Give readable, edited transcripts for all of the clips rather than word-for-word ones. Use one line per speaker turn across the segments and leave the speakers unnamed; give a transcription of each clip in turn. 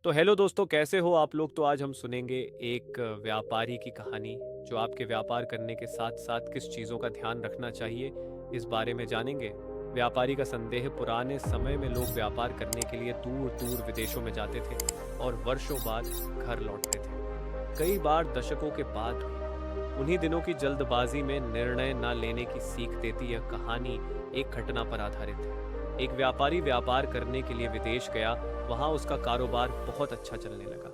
तो हेलो दोस्तों, कैसे हो आप लोग। तो आज हम सुनेंगे एक व्यापारी की कहानी जो आपके व्यापार करने के साथ साथ किस चीज़ों का ध्यान रखना चाहिए, इस बारे में जानेंगे। व्यापारी का संदेह। पुराने समय में लोग व्यापार करने के लिए दूर दूर विदेशों में जाते थे और वर्षों बाद घर लौटते थे, कई बार दशकों के बाद भी। उन्हीं दिनों की जल्दबाजी में निर्णय न लेने की सीख देती यह कहानी एक घटना पर आधारित है। एक व्यापारी व्यापार करने के लिए विदेश गया। वहां उसका कारोबार बहुत अच्छा चलने लगा।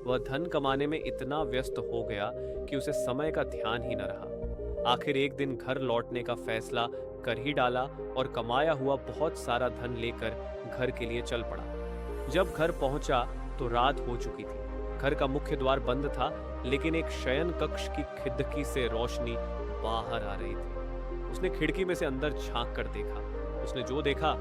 वह धन कमाने में इतना व्यस्त हो गया कि उसे समय का ध्यान ही न रहा। आखिर एक दिन घर लौटने का फैसला कर ही डाला और कमाया हुआ बहुत सारा धन लेकर घर के लिए चल पड़ा। जब घर पहुंचा तो रात हो चुकी थी। घर का मुख्य द्वार बंद था, लेकिन एक शयन कक्ष की खिड़की से रोशनी बाहर आ रही थी। उसने खिड़की में से अंदर झांक कर देखा। उसने जो देखा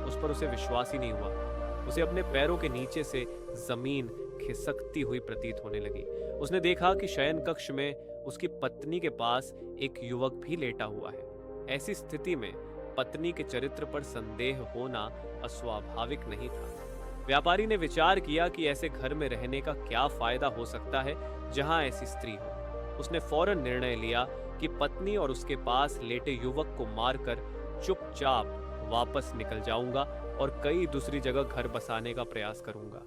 उस पर उसे विश्वास ही नहीं हुआ। उसे अपने पैरों के नीचे से जमीन खिसकती हुई प्रतीत होने लगी। उसने देखा कि शयन कक्ष में उसकी पत्नी के पास एक युवक भी लेटा हुआ है। ऐसी स्थिति में पत्नी के चरित्र पर संदेह होना अस्वाभाविक नहीं था। व्यापारी ने विचार किया कि ऐसे घर में रहने का क्या फायदा हो सकता है जहां ऐसी स्त्री हो। उसने फौरन निर्णय लिया कि पत्नी और उसके पास लेटे युवक को मारकर चुपचाप वापस निकल जाऊंगा और कई दूसरी जगह घर बसाने का प्रयास करूंगा।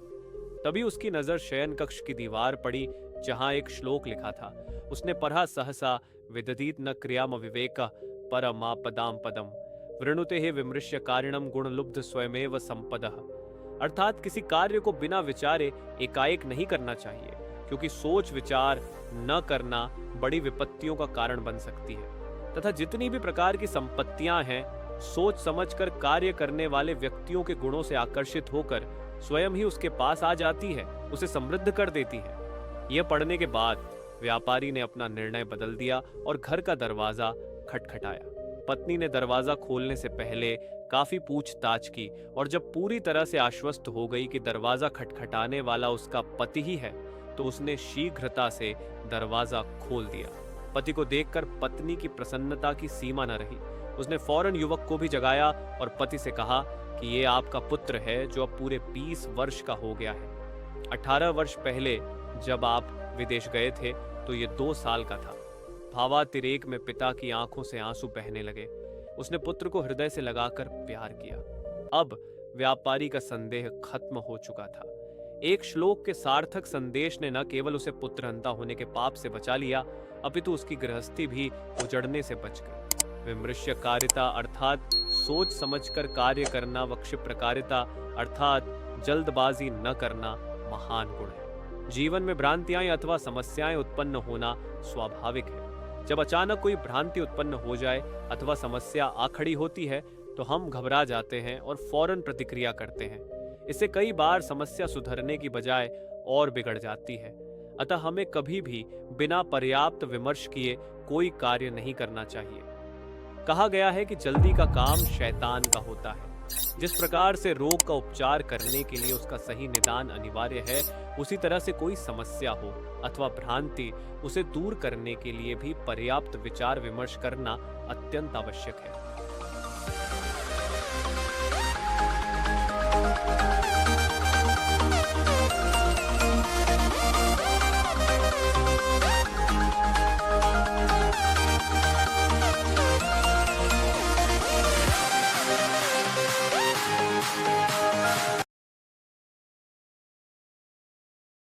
तभी उसकी नजर शयन कक्ष की दीवार पड़ी, जहां एक श्लोक लिखा था। उसने पढ़ा, सहसा विदधीत न क्रियाम विवेक परमापदाम पदम वृणुते ही विमृश्य कारिणम गुणलुब्ध स्वयमेव संपदः। अर्थात किसी कार्य को बिना विचारे एकाएक नहीं करना चाहिए, क्योंकि सोच विचार न करना बड़ी विपत्तियों का कारण बन सकती है। तथा जितनी भी प्रकार की संपत्तियां हैं, सोच समझकर कार्य करने वाले व्यक्तियों के गुणों से आकर्षित होकर स्वयं ही उसके पास आ जाती है, उसे समृद्ध कर देती है। यह पढ़ने के बाद व्यापारी ने अपना निर्णय बदल दिया और घर का दरवाजा खटखटाया। पत्नी ने दरवाजा खोलने से पहले काफी पूछताछ की और जब पूरी तरह से आश्वस्त हो गई कि दरवाजा खटखटाने वाला उसका पति ही है, तो उसने शीघ्रता से दरवाजा खोल दिया। पति को देखकर पत्नी की प्रसन्नता की सीमा न रही। उसने फौरन युवक को भी जगाया और पति से कहा कि ये आपका पुत्र है, जो अब पूरे 20 वर्ष का हो गया है। 18 वर्ष पहले जब आप विदेश गए थे तो ये 2 साल का था। भावातिरेक में पिता की आंखों से आंसू बहने लगे। उसने पुत्र को हृदय से लगाकर प्यार किया। अब व्यापारी का संदेह खत्म हो चुका था। एक श्लोक के सार्थक संदेश ने न केवल उसे पुत्रहंता होने के पाप से बचा लिया, अपितु उसकी गृहस्थी भी उजड़ने से बच गई। विमृश्यकारिता अर्थात सोच समझकर कार्य करना व क्षिप्रकारिता अर्थात जल्दबाजी न करना महान गुण है। जीवन में भ्रांतियां अथवा समस्याएं उत्पन्न होना स्वाभाविक है। जब अचानक कोई भ्रांति उत्पन्न हो जाए अथवा समस्या आ खड़ी होती है तो हम घबरा जाते हैं और फौरन प्रतिक्रिया करते हैं। इससे कई बार समस्या सुधरने की बजाय और बिगड़ जाती है। अतः हमें कभी भी बिना पर्याप्त विमर्श किए कोई कार्य नहीं करना चाहिए। कहा गया है कि जल्दी का काम शैतान का होता है। जिस प्रकार से रोग का उपचार करने के लिए उसका सही निदान अनिवार्य है, उसी तरह से कोई समस्या हो अथवा भ्रांति, उसे दूर करने के लिए भी पर्याप्त विचार विमर्श करना अत्यंत आवश्यक है।